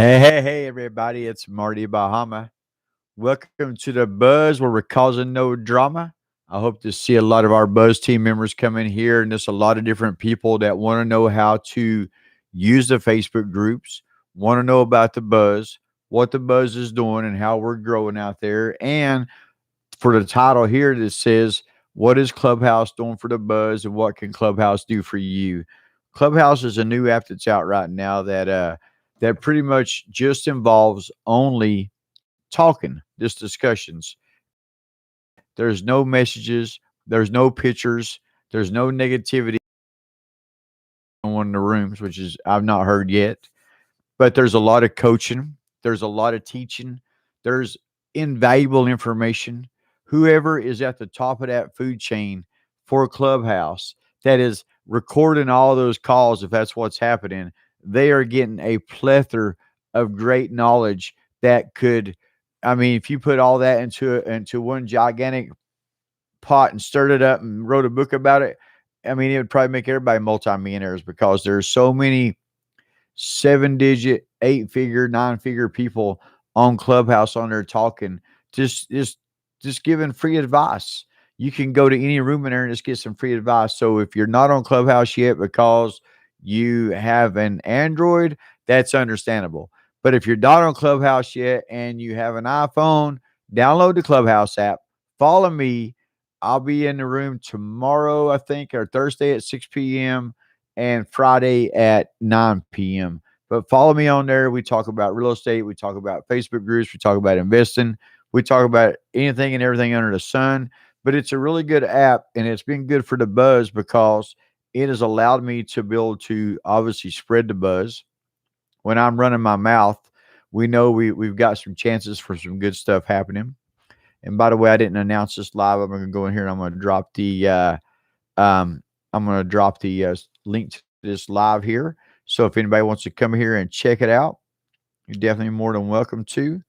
Hey, everybody, it's Marty Bahama. Welcome to the Buzz where we're causing no drama. I hope to see a lot of our Buzz team members come in here, and there's a lot of different people that want to know how to use the Facebook groups, want to know about the Buzz, what the Buzz is doing, and how we're growing out there. And for the title here that says, "What is Clubhouse doing for the Buzz, and what can Clubhouse do for you?" Clubhouse is a new app that's out right now that pretty much just involves only talking, just discussions. There's no messages, there's no pictures, there's no negativity in one of the rooms, which is I've not heard yet. But there's a lot of coaching, there's a lot of teaching, there's invaluable information. Whoever is at the top of that food chain for Clubhouse that is recording all those calls, if that's what's happening, they are getting a plethora of great knowledge that could, I mean, if you put all that into one gigantic pot and stirred it up and wrote a book about it, I mean, it would probably make everybody multimillionaires because there's so many seven digit, eight figure, nine figure people on Clubhouse on there talking, just just just giving free advice. You can go to any room in there and just get some free advice. So if you're not on Clubhouse yet because you have an Android, that's understandable. But if you're not on Clubhouse yet and you have an iPhone, download the Clubhouse app. Follow me. I'll be in the room tomorrow, I think, or Thursday at 6 p.m. and Friday at 9 p.m. But follow me on there. We talk about real estate. We talk about Facebook groups. We talk about investing. We talk about anything and everything under the sun. But it's a really good app, and it's been good for the buzz because it has allowed me to be able to obviously spread the buzz. When I'm running my mouth, we know we've got some chances for some good stuff happening. And by the way, I didn't announce this live. I'm going to go in here and um, I'm going to drop the link to this live here. So if anybody wants to come here and check it out, you're definitely more than welcome to.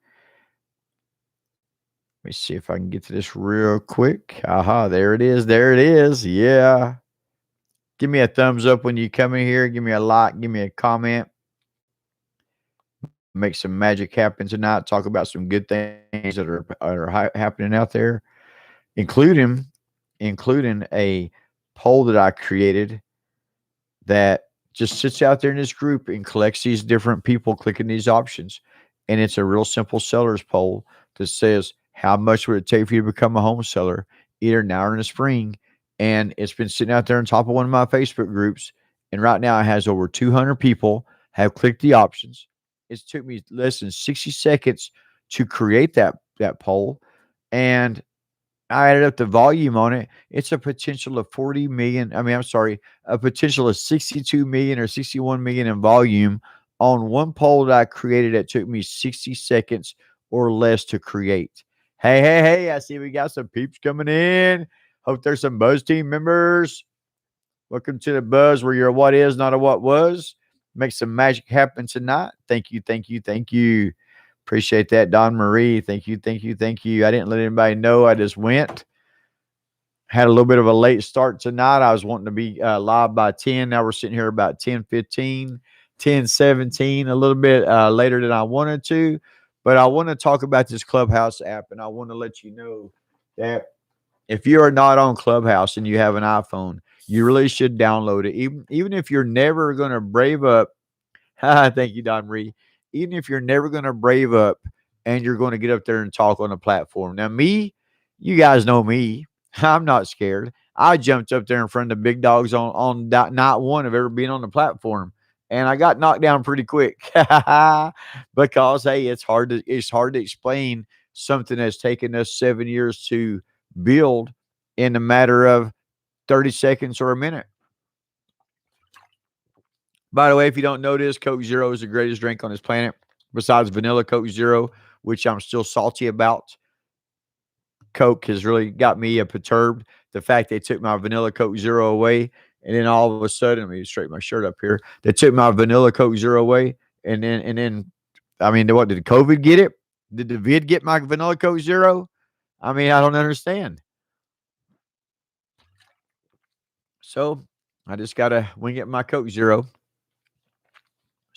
Let me see if I can get to this real quick. Aha, there it is. There it is. Yeah. Give me a thumbs up when you come in here. Give me a like. Give me a comment. Make some magic happen tonight. Talk about some good things that are happening out there, including including a poll that I created that just sits out there in this group and collects these different people clicking these options. And it's a real simple seller's poll that says, how much would it take for you to become a home seller, either now or in the spring? And it's been sitting out there on top of one of my Facebook groups. And right now it has over 200 people have clicked the options. It took me less than 60 seconds to create that poll. And I added up the volume on it. It's a potential of 40 million. I mean, I'm sorry, a potential of 62 million or 61 million in volume on one poll that I created that took me 60 seconds or less to create. Hey, I see we got some peeps coming in. Hope there's some Buzz team members. Welcome to the Buzz where you're a what is, not a what was. Make some magic happen tonight. Thank you. Appreciate that, Don Marie. Thank you. I didn't let anybody know. I just went. Had a little bit of a late start tonight. I was wanting to be live by 10. Now we're sitting here about 10:15, 10:17, a little bit later than I wanted to. But I want to talk about this Clubhouse app, and I want to let you know that if you are not on Clubhouse and you have an iPhone, you really should download it. Even if you're never going to brave up. Thank you, Don Marie. Even if you're never going to brave up and you're going to get up there and talk on a platform. Now, me, you guys know me. I'm not scared. I jumped up there in front of the big dogs on not one of ever being on the platform, and I got knocked down pretty quick because hey, it's hard to explain something that's taken us 7 years to build in a matter of 30 seconds or a minute. By the way, if you don't know this, Coke Zero is the greatest drink on this planet, besides vanilla Coke Zero, which I'm still salty about. Coke has really got me perturbed. The fact they took my vanilla Coke Zero away, and then all of a sudden, let me straighten my shirt up here. They took my vanilla Coke Zero away, and then, I mean, what did COVID get it? Did the vid get my vanilla Coke Zero? I mean, I don't understand. So I just gotta wing it my Coke Zero.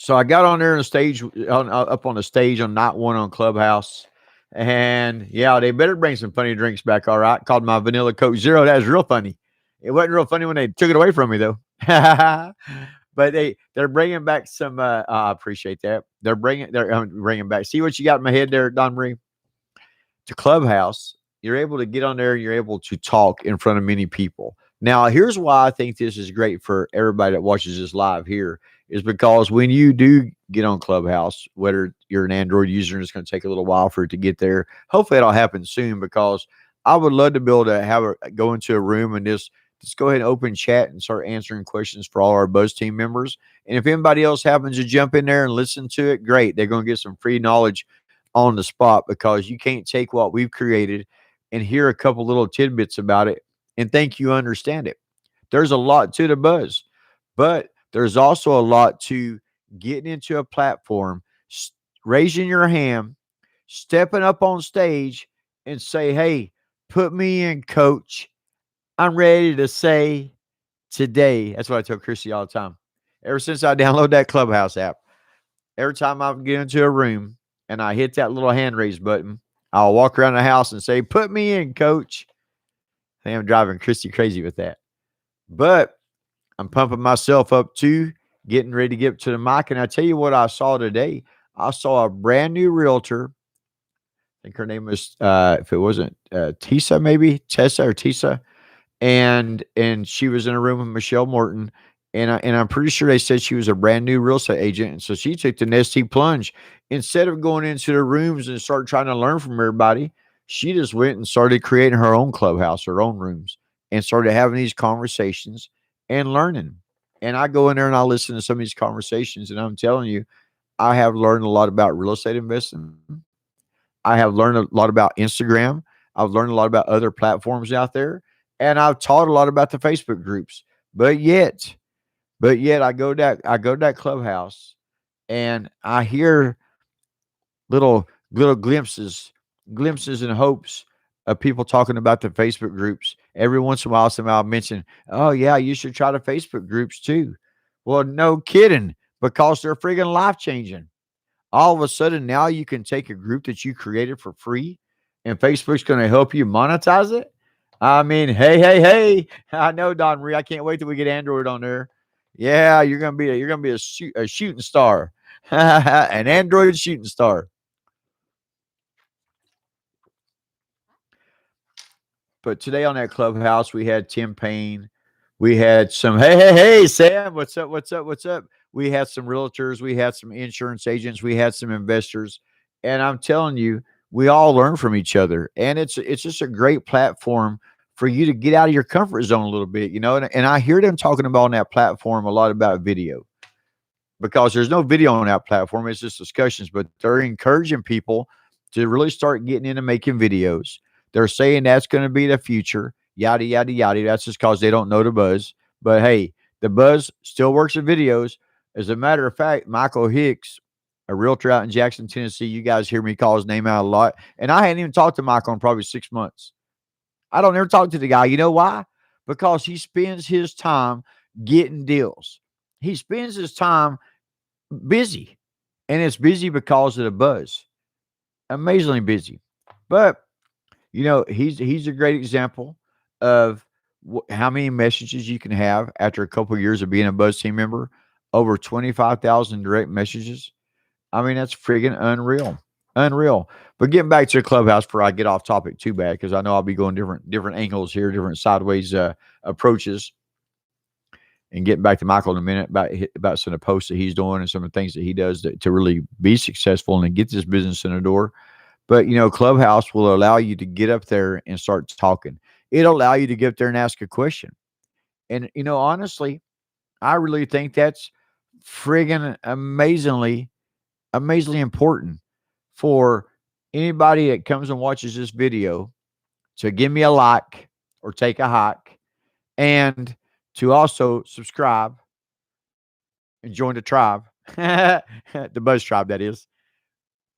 So I got on there on the stage, up on the stage on night one on Clubhouse, and yeah, they better bring some funny drinks back. All right, called my vanilla Coke Zero. That was real funny. It wasn't real funny when they took it away from me though. But they're bringing back some. I appreciate that. They're bringing back. See what you got in my head there, Don Marie? To Clubhouse, you're able to get on there and you're able to talk in front of many people. Now, here's why I think this is great for everybody that watches this live here is because when you do get on Clubhouse, whether you're an Android user and it's going to take a little while for it to get there, hopefully it'll happen soon because I would love to be able to go into a room and just go ahead and open chat and start answering questions for all our Buzz team members. And if anybody else happens to jump in there and listen to it, great. They're going to get some free knowledge on the spot because you can't take what we've created and hear a couple little tidbits about it and think you understand it. There's a lot to the buzz, but there's also a lot to getting into a platform, raising your hand, stepping up on stage and say, hey, put me in, coach. I'm ready to say today. That's what I tell Chrissy all the time. Ever since I downloaded that Clubhouse app, every time I get into a room and I hit that little hand raise button, I'll walk around the house and say, put me in, coach. I think I'm driving Christy crazy with that. But I'm pumping myself up too, getting ready to get to the mic. And I tell you what I saw today. I saw a brand new realtor. I think her name was, if it wasn't Tessa, maybe Tessa or Tessa, and she was in a room with Michelle Morton, and I'm pretty sure they said she was a brand new real estate agent, and so she took the nesty plunge. Instead of going into the rooms and start trying to learn from everybody, she just went and started creating her own clubhouse, her own rooms, and started having these conversations and learning. And I go in there and I listen to some of these conversations, and I'm telling you, I have learned a lot about real estate investing. I have learned a lot about Instagram. I've learned a lot about other platforms out there, and I've taught a lot about the Facebook groups. But yet, I go to that clubhouse and I hear little glimpses and hopes of people talking about the Facebook groups. Every once in a while, somebody will mention, "Oh yeah, you should try the Facebook groups too." Well, no kidding, because they're friggin' life changing. All of a sudden, now you can take a group that you created for free, and Facebook's going to help you monetize it. I mean, hey! I know, Don Marie. I can't wait till we get Android on there. Yeah, you're gonna be a shooting star, an Android shooting star. But today on that Clubhouse, we had Tim Payne. We had some, hey, Sam, what's up? What's up? What's up? We had some realtors. We had some insurance agents. We had some investors. And I'm telling you, we all learn from each other. And it's just a great platform for you to get out of your comfort zone a little bit, And I hear them talking about on that platform a lot about video because there's no video on that platform. It's just discussions, but they're encouraging people to really start getting into making videos. They're saying that's going to be the future, yada, yada, yada. That's just because they don't know the buzz. But hey, the buzz still works with videos. As a matter of fact, Michael Hicks, a realtor out in Jackson, Tennessee, you guys hear me call his name out a lot. And I hadn't even talked to Michael in probably 6 months. I don't ever talk to the guy. You know why? Because he spends his time getting deals. He spends his time busy, and it's busy because of the buzz. Amazingly busy, but he's a great example of how many messages you can have after a couple of years of being a Buzz team member. Over 25,000 direct messages. I mean, that's friggin' unreal. But getting back to the Clubhouse before I get off topic too bad, because I know I'll be going different angles here, different sideways approaches. And getting back to Michael in a minute about some of the posts that he's doing and some of the things that he does to really be successful and get this business in the door. But, Clubhouse will allow you to get up there and start talking. It'll allow you to get up there and ask a question. And, honestly, I really think that's friggin' amazingly important for anybody that comes and watches this video to give me a like or take a hike and to also subscribe and join the tribe, the Buzz tribe, that is.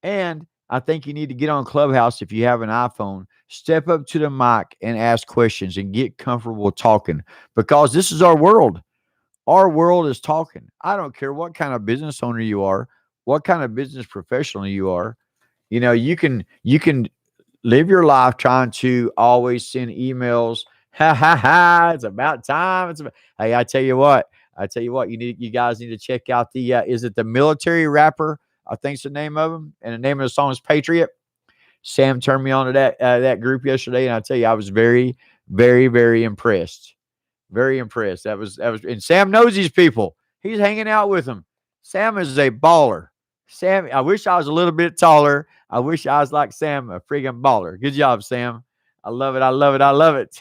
And I think you need to get on Clubhouse if you have an iPhone. Step up to the mic and ask questions and get comfortable talking because this is our world. Our world is talking. I don't care what kind of business owner you are, what kind of business professional you are. You can live your life trying to always send emails. Ha ha ha! It's about time. Hey, I tell you what. You guys need to check out the. Is it the military rapper? I think's the name of him, and the name of the song is Patriot. Sam turned me on to that group yesterday, and I tell you, I was very, very, very impressed. Very impressed. That was, and Sam knows these people. He's hanging out with them. Sam is a baller. Sam, I wish I was a little bit taller. I wish I was like Sam, a friggin' baller. Good job, Sam. I love it. I love it. I love it.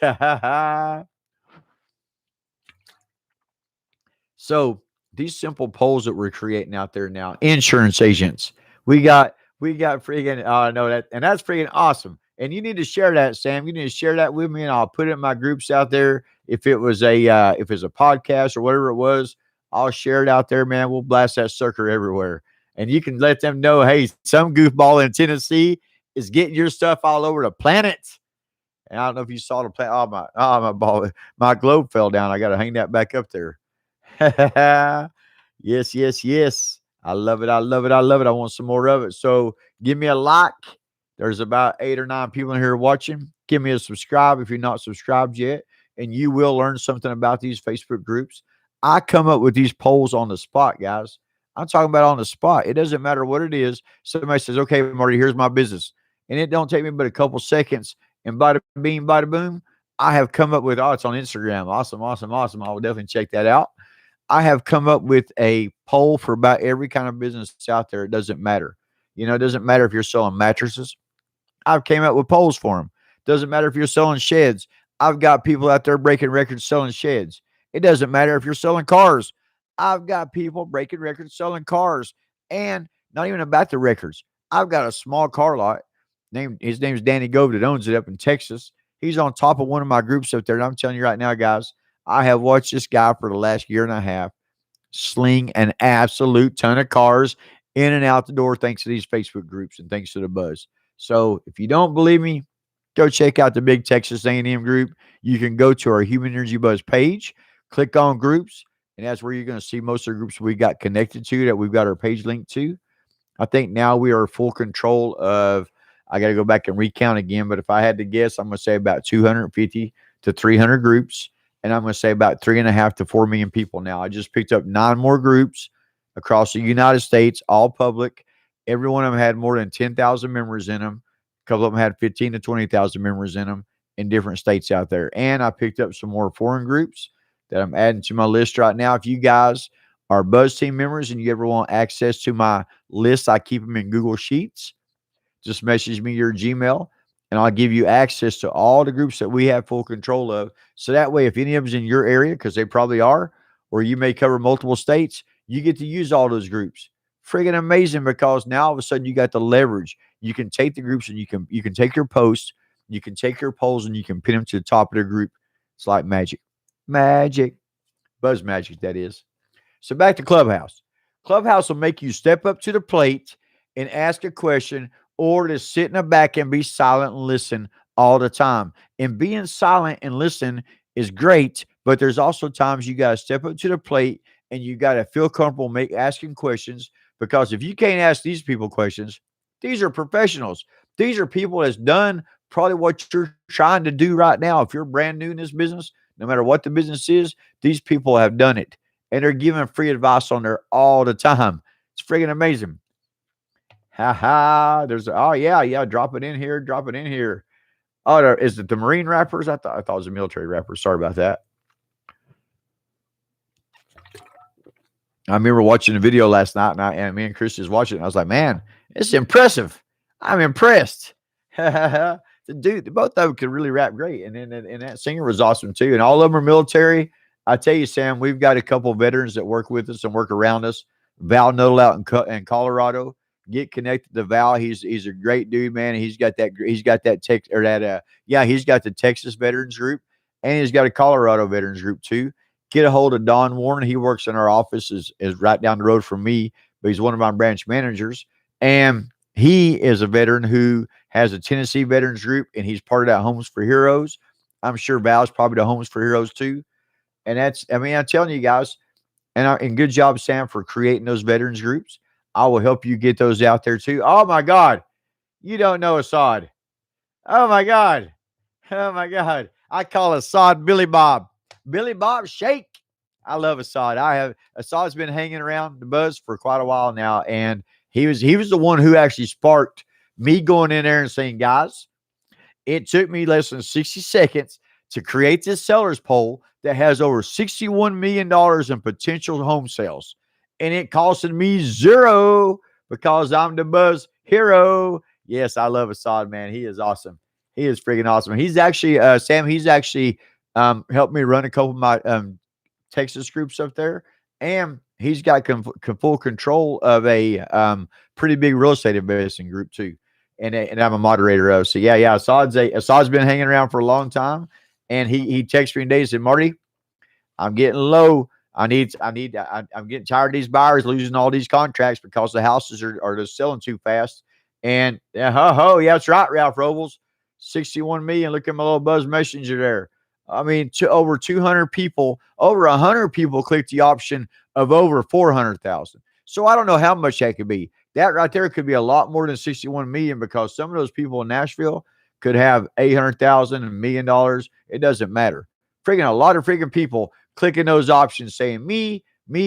So these simple polls that we're creating out there now, insurance agents, we got friggin' oh no, that's friggin' awesome. And you need to share that, Sam. You need to share that with me, and I'll put it in my groups out there. If it's a podcast or whatever it was, I'll share it out there, man. We'll blast that sucker everywhere. And you can let them know, hey, some goofball in Tennessee is getting your stuff all over the planet. And I don't know if you saw the planet. My ball, my globe fell down. I got to hang that back up there. Yes, yes, yes. I love it. I love it. I love it. I want some more of it. So give me a like. There's about 8 or 9 people in here watching. Give me a subscribe if you're not subscribed yet, and you will learn something about these Facebook groups. I come up with these polls on the spot, guys. I'm talking about on the spot. It doesn't matter what it is. Somebody says, okay, Marty, here's my business. And it don't take me but a couple seconds. And bada bing, bada boom, I have come up with, it's on Instagram. Awesome, awesome, awesome. I will definitely check that out. I have come up with a poll for about every kind of business out there. It doesn't matter. It doesn't matter if you're selling mattresses. I've came up with polls for them. Doesn't matter if you're selling sheds. I've got people out there breaking records selling sheds. It doesn't matter if you're selling cars. I've got people breaking records selling cars. And not even about the records. I've got a small car lot. His name's Danny Gove that owns it up in Texas. He's on top of one of my groups up there. And I'm telling you right now, guys, I have watched this guy for the last year and a half sling an absolute ton of cars in and out the door thanks to these Facebook groups and thanks to the buzz. So if you don't believe me, go check out the Big Texas A&M group. You can go to our Human Energy Buzz page, click on groups, and that's where you're going to see most of the groups we got connected to that we've got our page linked to. I think now we are full control of, I got to go back and recount again, but if I had to guess, I'm going to say about 250 to 300 groups. And I'm going to say about 3.5 to 4 million people now. I just picked up 9 more groups across the United States, all public. Every one of them had more than 10,000 members in them. A couple of them had 15 to 20,000 members in them in different states out there. And I picked up some more foreign groups that I'm adding to my list right now. If you guys are Buzz Team members and you ever want access to my list, I keep them in Google Sheets. Just message me your Gmail, and I'll give you access to all the groups that we have full control of. So that way, if any of them's in your area, because they probably are, or you may cover multiple states, you get to use all those groups. Friggin' amazing, because now all of a sudden you got the leverage. You can take the groups and you can take your posts, you can take your polls, and you can pin them to the top of the group. It's like magic. Magic. Buzz magic, that is. So back to Clubhouse. Clubhouse will make you step up to the plate and ask a question, or to sit in the back and be silent and listen all the time. And being silent and listen is great, but there's also times you got to step up to the plate and you got to feel comfortable asking questions, because if you can't ask these people questions, these are professionals. These are people that's done probably what you're trying to do right now. If you're brand new in this business, no matter what the business is, these people have done it. And they're giving free advice on there all the time. It's freaking amazing. Ha ha. Yeah. Drop it in here. Drop it in here. Oh, is it the Marine rappers? I thought it was a military rapper. Sorry about that. I remember watching the video last night, and me and Chris was watching it. And I was like, man, it's impressive. I'm impressed. The dude, both of them could really rap great. And then and that singer was awesome too. And all of them are military. I tell you, Sam, we've got a couple of veterans that work with us and work around us. Val Noel out in Colorado. Get connected to Val. He's a great dude, man. He's got that he's got the Texas Veterans Group, and he's got a Colorado Veterans Group too. Get a hold of Don Warren. He works in our office, is right down the road from me, but he's one of my branch managers. And he is a veteran who has a Tennessee Veterans Group, and he's part of that Homes for Heroes. I'm sure Val's probably the Homes for Heroes too. And I'm telling you guys, And good job, Sam, for creating those veterans groups. I will help you get those out there too. Oh my God, you don't know Assad. Oh my God. Oh my God. I call Assad Billy Bob. Billy Bob Shake. I love Assad. Assad's been hanging around the buzz for quite a while now. And he was the one who actually sparked me going in there and saying, guys, it took me less than 60 seconds to create this sellers poll that has over $61 million in potential home sales. And it costed me zero because I'm the buzz hero. Yes, I love Assad, man. He is awesome. He is freaking awesome. He's actually, Sam, he's actually helped me run a couple of my Texas groups up there. And he's got full control of a pretty big real estate investing group too. And I'm a moderator of. So yeah. Assad's been hanging around for a long time, and he texted me today and said, Marty, I'm getting low. I'm getting tired of these buyers losing all these contracts because the houses are just selling too fast. And yeah, that's right, Ralph Robles, 61 million. Look at my little buzz messenger there. I mean, over 200 people, over 100 people clicked the option of over 400,000. So I don't know how much that could be. That right there could be a lot more than 61 million because some of those people in Nashville could have 800,000, $1 million. It doesn't matter. Freaking a lot of freaking people clicking those options saying me. Let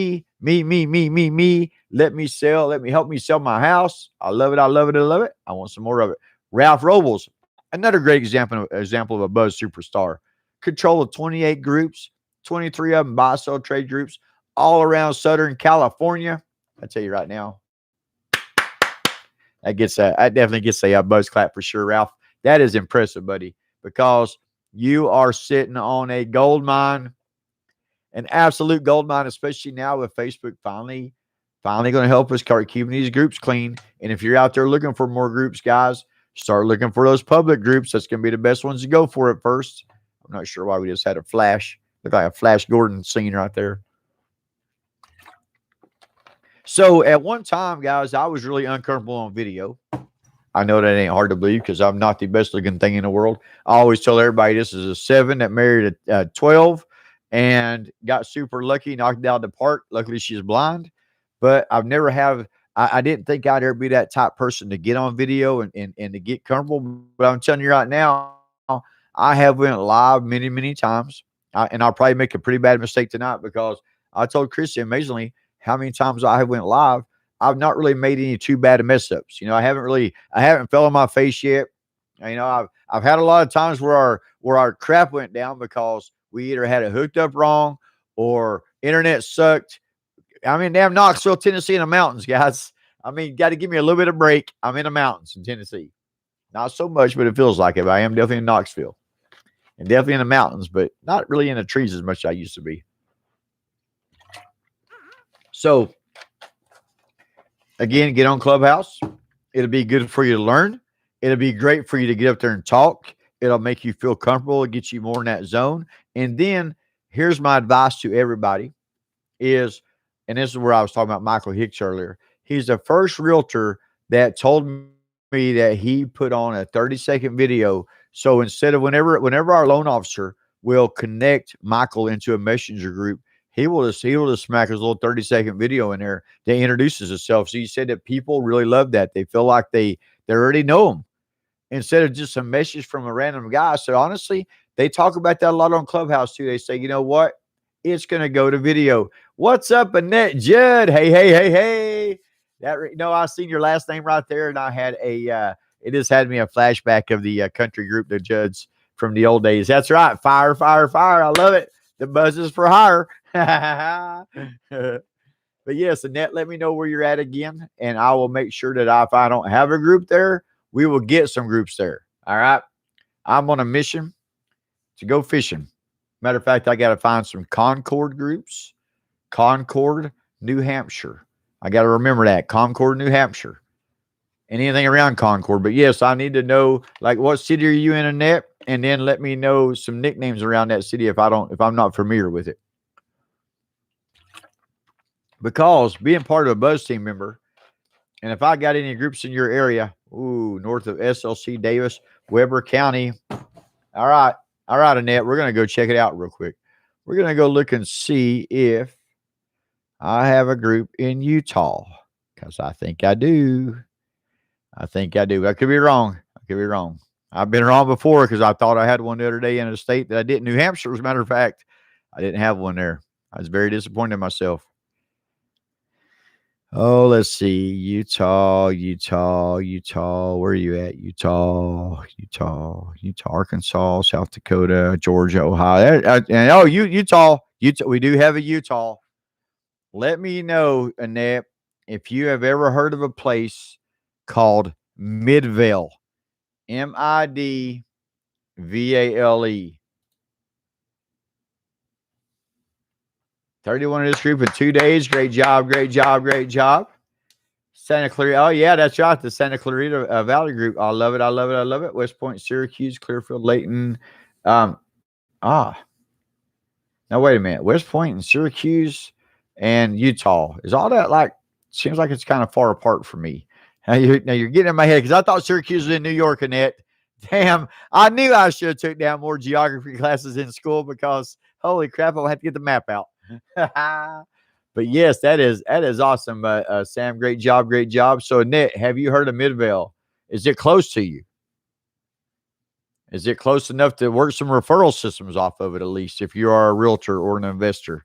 me sell. Let me help me sell my house. I love it. I love it. I love it. I want some more of it. Ralph Robles, another great example of a buzz superstar. Control of 28 groups, 23 of them buy, sell, trade groups all around Southern California. I tell you right now, that definitely gets a buzz clap for sure, Ralph. That is impressive, buddy, because you are sitting on a gold mine, an absolute gold mine, especially now with Facebook finally going to help us start keeping these groups clean. And if you're out there looking for more groups, guys, start looking for those public groups. That's going to be the best ones to go for at first. I'm not sure why we just had a flash. Look like a Flash Gordon scene right there. So at one time, guys, I was really uncomfortable on video. I know that ain't hard to believe because I'm not the best looking thing in the world. I always tell everybody this is a 7 that married a 12 and got super lucky, knocked out the park. Luckily, she's blind. But I didn't think I'd ever be that type person to get on video and to get comfortable. But I'm telling you right now, I have went live many, many times. And I'll probably make a pretty bad mistake tonight because I told Christy amazingly how many times I have went live. I've not really made any too bad of mess ups. I haven't fell on my face yet. I've had a lot of times where our crap went down because we either had it hooked up wrong or internet sucked. I'm in damn Knoxville, Tennessee, in the mountains, guys. I mean, got to give me a little bit of break. I'm in the mountains in Tennessee. Not so much, but it feels like it. I am definitely in Knoxville and definitely in the mountains, but not really in the trees as much as I used to be. So, again, get on Clubhouse. It'll be good for you to learn. It'll be great for you to get up there and talk. It'll make you feel comfortable. It gets you more in that zone. And then here's my advice to everybody is, and this is where I was talking about Michael Hicks earlier. He's the first realtor that told me that he put on a 30-second video. So instead of whenever our loan officer will connect Michael into a messenger group, he will just smack his little 30-second video in there that introduces himself. So he said that people really love that. They feel like they already know him instead of just a message from a random guy. So honestly, they talk about that a lot on Clubhouse too. They say, you know what? It's going to go to video. What's up, Annette Judd? Hey. I seen your last name right there, and I had it just had me a flashback of the country group, the Judds from the old days. That's right. Fire. I love it. The buzz is for hire. But yes, Annette, let me know where you're at again, and I will make sure that if I don't have a group there, we will get some groups there. All right. I'm on a mission to go fishing. Matter of fact, I got to find some Concord groups. Concord, New Hampshire. I got to remember that. Concord, New Hampshire. And anything around Concord. But yes, I need to know, like, what city are you in, Annette? And then let me know some nicknames around that city if I'm not familiar with it. Because being part of a Buzz team member, and if I got any groups in your area, north of SLC Davis, Weber County. All right, Annette, we're going to go check it out real quick. We're going to go look and see if I have a group in Utah because I think I do. I think I do. I could be wrong. I could be wrong. I've been wrong before because I thought I had one the other day in a state that I didn't. New Hampshire, as a matter of fact, I didn't have one there. I was very disappointed in myself. Oh, let's see. Utah, Utah, Utah. Where are you at? Utah, Utah, Utah, Arkansas, South Dakota, Georgia, Ohio. Utah. Utah. We do have a Utah. Let me know, Annette, if you have ever heard of a place called Midvale. Midvale. 31 in this group in 2 days. Great job, great job, great job. Santa Clarita. Oh, yeah, that's right. The Santa Clarita Valley group. I love it. I love it. I love it. West Point, Syracuse, Clearfield, Layton. Um, ah, now wait a minute. West Point and Syracuse and Utah. Is all that like, seems like it's kind of far apart for me. Now you're getting in my head because I thought Syracuse was in New York, Annette. Damn, I knew I should have took down more geography classes in school because holy crap, I'll have to get the map out. But yes, that is awesome, Sam. Great job, great job. So, Annette, have you heard of Midvale? Is it close to you? Is it close enough to work some referral systems off of it, at least if you are a realtor or an investor?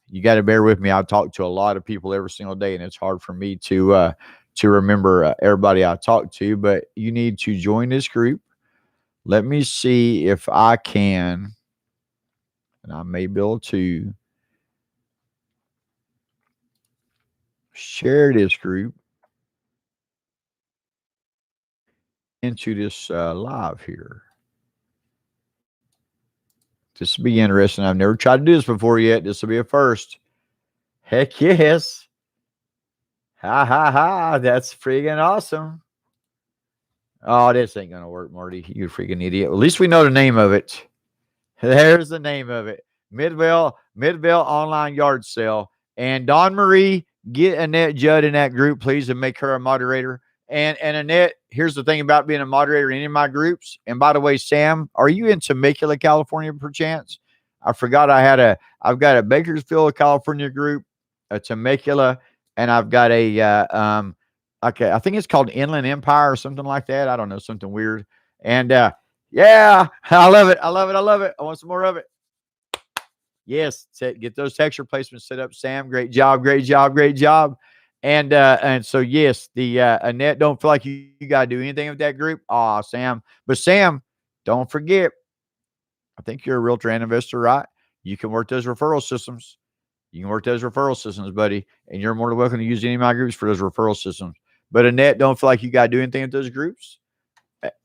You got to bear with me. I talk to a lot of people every single day, and it's hard for me to remember everybody I talk to. But you need to join this group. Let me see if I can, and I may be able to share this group into this live here. This will be interesting. I've never tried to do this before yet. This will be a first. Heck yes. Ha ha ha. That's freaking awesome. Oh, this ain't going to work, Marty. You freaking idiot. At least we know the name of it. There's the name of it. Midvale Online Yard Sale. And Dawn Marie, get Annette Judd in that group, please, and make her a moderator. And Annette, here's the thing about being a moderator in any of my groups. And by the way, Sam, are you in Temecula, California, perchance? I forgot I've got a Bakersfield, California group, a Temecula, and I've got okay, I think it's called Inland Empire or something like that. I don't know, something weird. And yeah, I love it. I love it. I love it. I want some more of it. Yes, get those text replacements set up, Sam. Great job, great job, great job. And so yes, the Annette, don't feel like you gotta do anything with that group. Aw, Sam. But Sam, don't forget, I think you're a realtor and investor, right? You can work those referral systems. You can work those referral systems, buddy. And you're more than welcome to use any of my groups for those referral systems. But Annette, don't feel like you gotta do anything with those groups.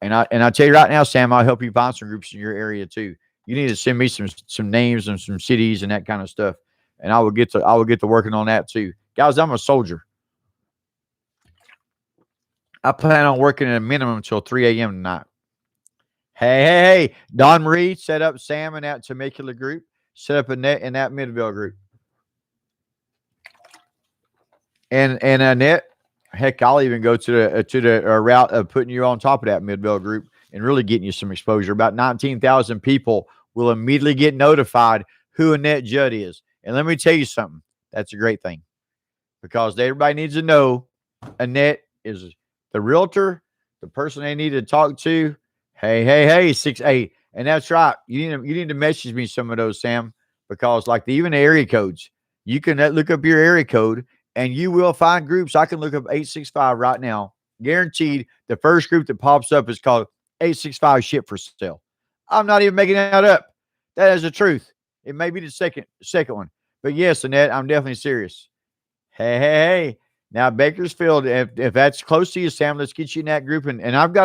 And I tell you right now, Sam, I'll help you find some groups in your area too. You need to send me some names and some cities and that kind of stuff, and I will get to working on that too, guys. I'm a soldier. I plan on working at a minimum until 3 a.m. tonight. Hey, Don Marie, set up Sam in that Temecula group. Set up in that Midvale group. And Annette, heck, I'll even go to the route of putting you on top of that Midvale group and really getting you some exposure. About 19,000 people will immediately get notified who Annette Judd is. And let me tell you something. That's a great thing because everybody needs to know Annette is the realtor, the person they need to talk to. Hey, 6'8". And that's right. You need to message me some of those, Sam, because like even the area codes, you can look up your area code and you will find groups. I can look up 865 right now. Guaranteed the first group that pops up is called 865 Ship for Sale. I'm not even making that up. That is the truth. It may be the second one. But yes, Annette, I'm definitely serious. Hey. Now, Bakersfield, if that's close to you, Sam, let's get you in that group. And I've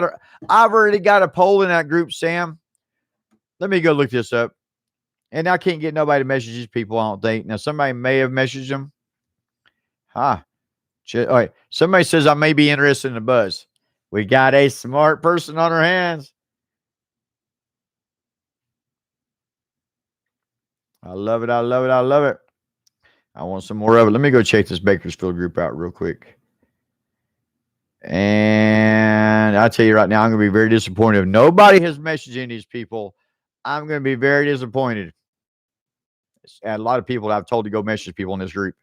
already got a poll in that group, Sam. Let me go look this up. And I can't get nobody to message these people, I don't think. Now, somebody may have messaged them. All right. Somebody says I may be interested in the buzz. We got a smart person on our hands. I love it. I love it. I love it. I want some more of it. Let me go check this Bakersfield group out real quick. And I tell you right now, I'm going to be very disappointed. If nobody has messaged any these people, I'm going to be very disappointed. And a lot of people I've told to go message people in this group.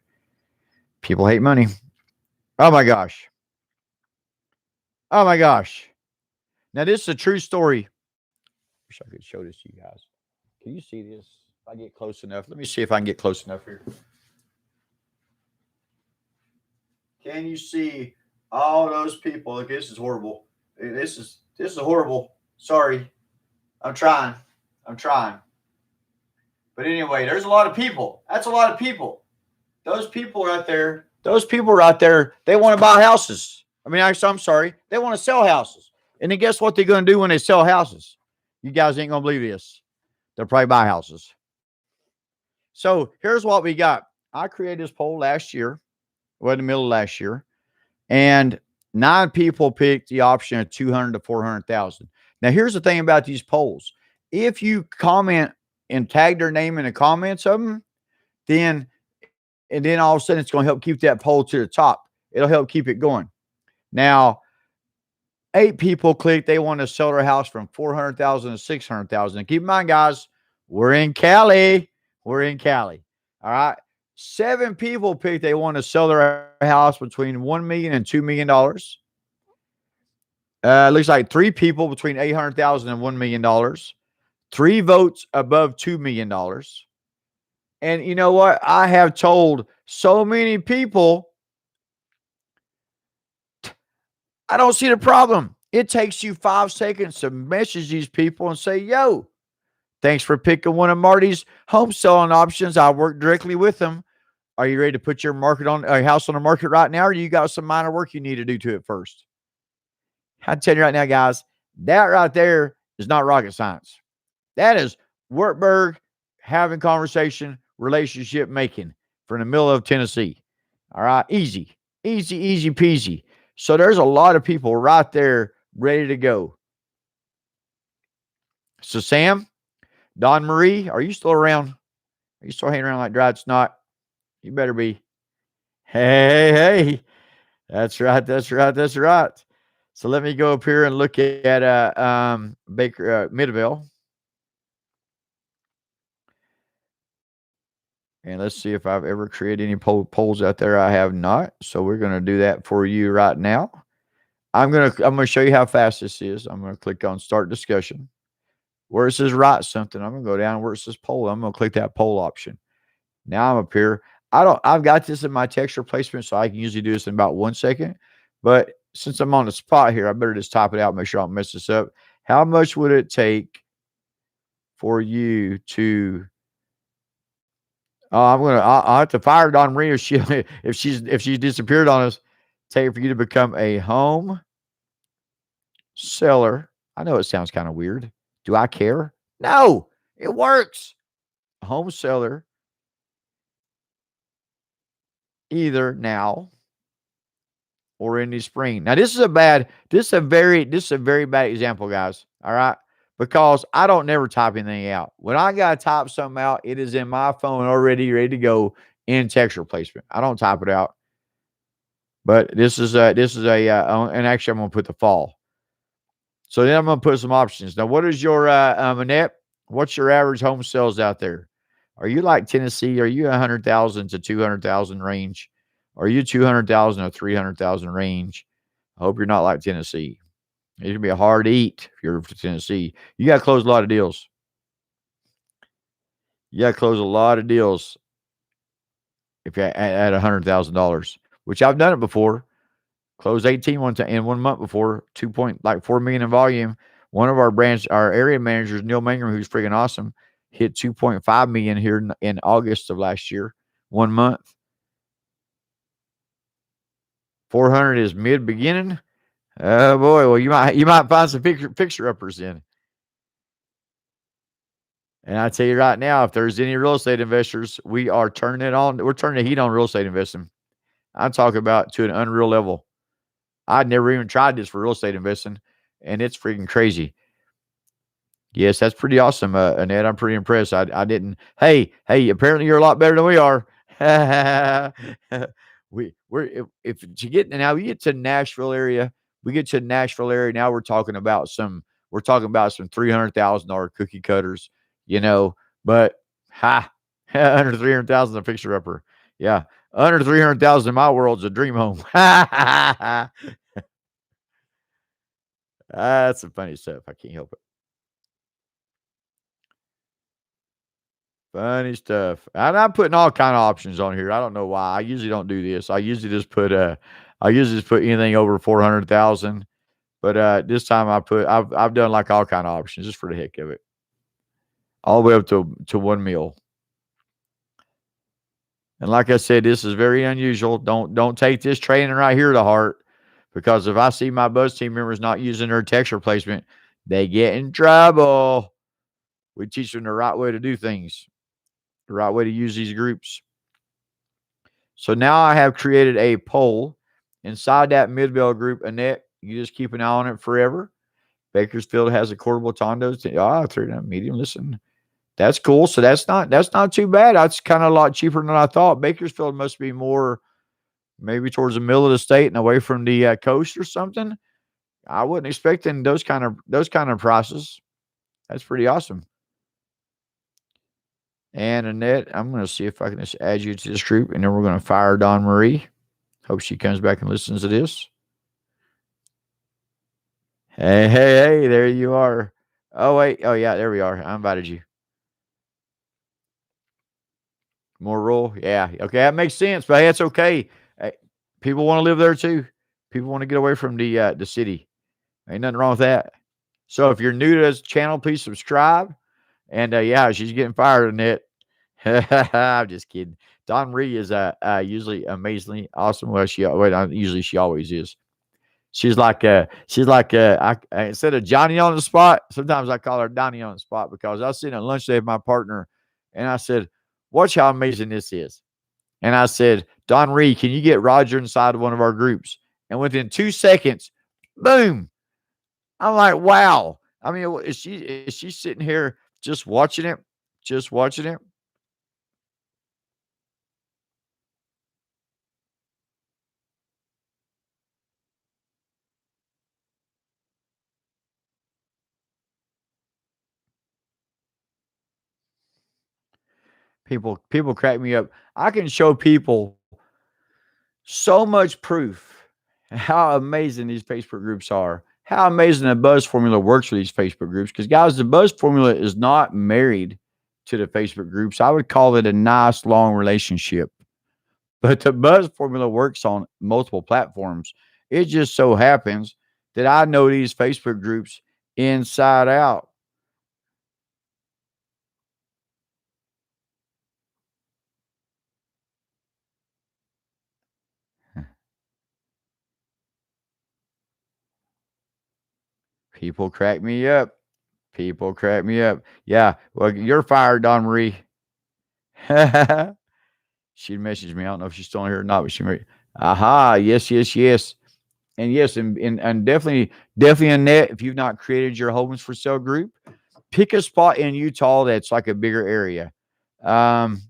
People hate money. Oh my gosh. Oh my gosh. Now this is a true story. Wish I could show this to you guys. Can you see this? If I get close enough, let me see if I can get close enough here. Can you see all those people? Look, this is horrible. This is horrible. Sorry. I'm trying. I'm trying. But anyway, there's a lot of people. That's a lot of people. Those people right there. Those people right there. They want to buy houses. I mean, actually, I'm sorry. They want to sell houses. And then guess what they're going to do when they sell houses? You guys ain't going to believe this. They'll probably buy houses. So here's what we got. I created this poll last year. Well, in the middle of last year. And 9 people picked the option of 200 to 400,000. Now, here's the thing about these polls. If you comment and tag their name in the comments of them, then all of a sudden it's going to help keep that poll to the top. It'll help keep it going. Now, 8 people clicked. They want to sell their house from 400,000 to 600,000. And keep in mind, guys, we're in Cali. We're in Cali. All right. 7 people picked they want to sell their house between $1 million and $2 million. Looks like 3 people between $800,000 and $1 million. 3 votes above $2 million. And you know what? I have told so many people, I don't see the problem. It takes you 5 seconds to message these people and say, yo, thanks for picking one of Marty's home selling options. I work directly with them. Are you ready to put your house on the market right now, or you got some minor work you need to do to it first? I'm telling you right now, guys, that right there is not rocket science. That is Wartburg having conversation, relationship making from the middle of Tennessee. All right. Easy peasy. So there's a lot of people right there ready to go. So Sam, Don Marie, are you still around? Are you still hanging around like dried snot? You better be. Hey. That's right. So let me go up here and look at Baker Midvale. And let's see if I've ever created any polls out there. I have not. So we're going to do that for you right now. I'm going to show you how fast this is. I'm going to click on start discussion. Where it says write something, I'm going to go down where it says poll. I'm going to click that poll option. Now I'm up here. I've got this in my text replacement, so I can usually do this in about 1 second. But since I'm on the spot here, I better just type it out, make sure I don't mess this up. How much would it take for you to I'll have to fire Don Marie if she's disappeared on us. Take for you to become a home seller. I know it sounds kind of weird. Do I care? No, it works. A home seller either now or in the spring. Now this is a very bad example, guys. All right. Because I don't never type anything out. When I gotta type something out, it is in my phone already ready to go in text replacement. I don't type it out. But this is a and actually I'm gonna put the fall. So then I'm gonna put some options. Now, what is your Annette? What's your average home sales out there? Are you like Tennessee? Are you 100,000 to 200,000 range? Are you 200,000 or 300,000 range? I hope you're not like Tennessee. It's gonna be a hard eat if you're from Tennessee. You got to close a lot of deals. You got to close a lot of deals if you're at $100,000, which I've done it before. Closed 18 in 1 month before, 4 million in volume. One of our area managers, Neil Mangrum, who's freaking awesome, hit 2.5 million here in August of last year, 1 month. 400 is mid beginning. Oh boy, well you might find some fixer uppers in. And I tell you right now, if there's any real estate investors, we are turning it on. We're turning the heat on real estate investing. I'm talking about to an unreal level. I'd never even tried this for real estate investing, and it's freaking crazy. Yes, that's pretty awesome, Annette. I'm pretty impressed. I didn't. Hey, apparently you're a lot better than we are. If you get now, we get to Nashville area. Now we're talking about some $300,000 cookie cutters, but under 300,000 a fixer upper. Yeah. Under 300,000 in my world's a dream home. That's some funny stuff. I can't help it. Funny stuff. And I'm putting all kind of options on here. I don't know why. I usually don't do this. I usually just put anything over 400,000. But this time I've done like all kind of options just for the heck of it. All the way up to 1 mil. And like I said, this is very unusual. Don't take this training right here to heart, because if I see my Buzz team members not using their text replacement, they get in trouble. We teach them the right way to do things, the right way to use these groups. So now I have created a poll inside that Midvale group. Annette, you just keep an eye on it forever. Bakersfield has a quartable tondos. Third medium. Listen, that's cool. So that's not too bad. That's kind of a lot cheaper than I thought. Bakersfield must be more maybe towards the middle of the state and away from the coast or something. I wasn't expecting those kind of prices. That's pretty awesome. And Annette, I'm going to see if I can just add you to this group, and then we're going to fire Dawn Marie. Hope she comes back and listens to this. Hey, hey, hey, there you are. Oh, wait. Oh, yeah, there we are. I invited you. More rural? Yeah. Okay, that makes sense, but hey, it's okay. Hey, people want to live there too. People want to get away from the city. Ain't nothing wrong with that. So if you're new to this channel, please subscribe. And yeah, she's getting fired in it. I'm just kidding. Don Marie is usually amazingly awesome. Well, usually she always is. She's like instead of Johnny on the spot, sometimes I call her Donnie on the spot, because I was sitting at lunch today with my partner, and I said, "Watch how amazing this is." And I said, "Don Marie, can you get Roger inside of one of our groups?" And within 2 seconds, boom! I'm like, "Wow!" I mean, is she sitting here just watching it, just watching it? People crack me up. I can show people so much proof how amazing these Facebook groups are. How amazing the buzz formula works for these Facebook groups. Because guys, the buzz formula is not married to the Facebook groups. I would call it a nice long relationship. But the buzz formula works on multiple platforms. It just so happens that I know these Facebook groups inside out. People crack me up. People crack me up. Yeah. Well, you're fired, Don Marie. She messaged me. I don't know if she's still here or not, but she made, aha, yes, yes, yes. And yes, and definitely Annette, if you've not created your homes for sale group, pick a spot in Utah that's like a bigger area. Um,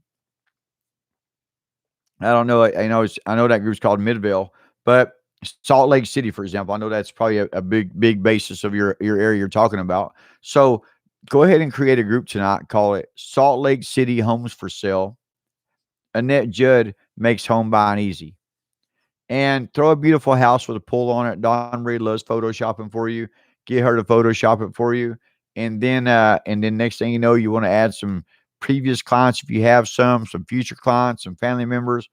I don't know. I know that group's called Midvale, but Salt Lake City, for example, I know that's probably a big basis of your area you're talking about. So go ahead and create a group tonight. Call it Salt Lake City Homes for Sale. Annette Judd makes home buying easy. And throw a beautiful house with a pool on it. Don Marie loves photoshopping for you. Get her to Photoshop it for you. And then next thing you know, you want to add some previous clients if you have some future clients, some family members,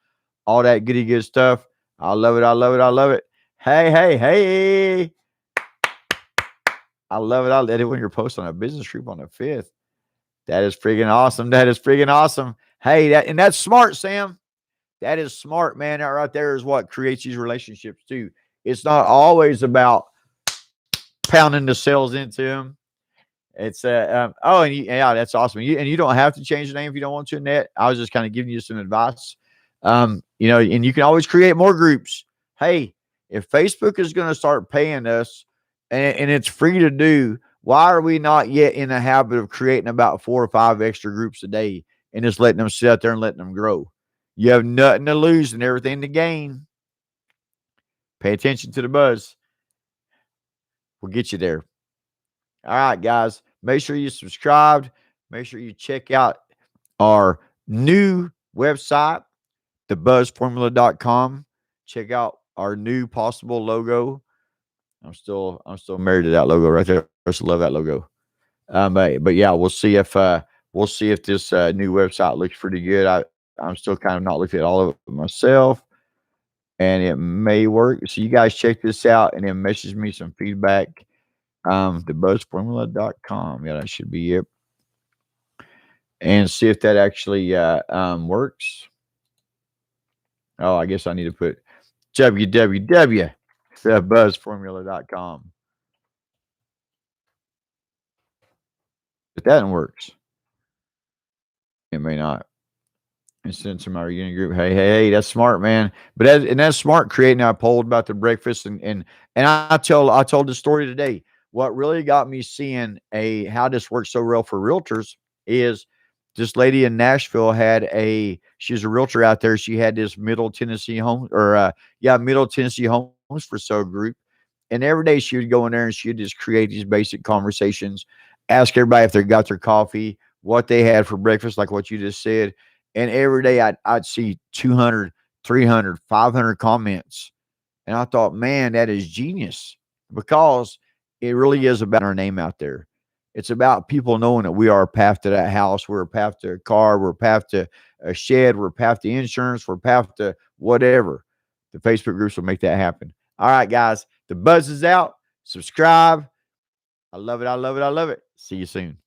all that goody good stuff. I love it. I love it. I love it. Hey, hey, hey. I love it. I love it when you're posting on a business group on the 5th. That is friggin' awesome. That is friggin' awesome. Hey, that's smart, Sam. That is smart, man. That right there is what creates these relationships too. It's not always about pounding the sales into them. It's yeah, that's awesome. You don't have to change the name if you don't want to. Net. I was just kind of giving you some advice. And you can always create more groups. Hey, if Facebook is going to start paying us, and it's free to do, why are we not yet in the habit of creating about 4 or 5 extra groups a day and just letting them sit out there and letting them grow? You have nothing to lose and everything to gain. Pay attention to the buzz. We'll get you there. All right, guys. Make sure you subscribed. Make sure you check out our new website, thebuzzformula.com. Check out our new possible logo. I'm still married to that logo right there. I just love that logo. But yeah, we'll see if this new website looks pretty good. I'm still kind of not looking at all of it myself, and it may work. So you guys check this out and then message me some feedback. Thebuzzformula.com. Yeah, that should be it. And see if that actually works. Oh, I guess I need to put www.thebuzzformula.com. If that works, it may not. And send to my reunion group. Hey, that's smart, man. That's smart creating a poll about the breakfast and I told the story today. What really got me seeing a how this works so well for realtors is this lady in Nashville she's a realtor out there. She had this Middle Tennessee homes for sale group. And every day she would go in there and she would just create these basic conversations, ask everybody if they got their coffee, what they had for breakfast, like what you just said. And every day I'd see 200, 300, 500 comments. And I thought, man, that is genius because it really is about our name out there. It's about people knowing that we are a path to that house. We're a path to a car. We're a path to a shed. We're a path to insurance. We're a path to whatever. The Facebook groups will make that happen. All right, guys, the buzz is out. Subscribe. I love it. I love it. I love it. See you soon.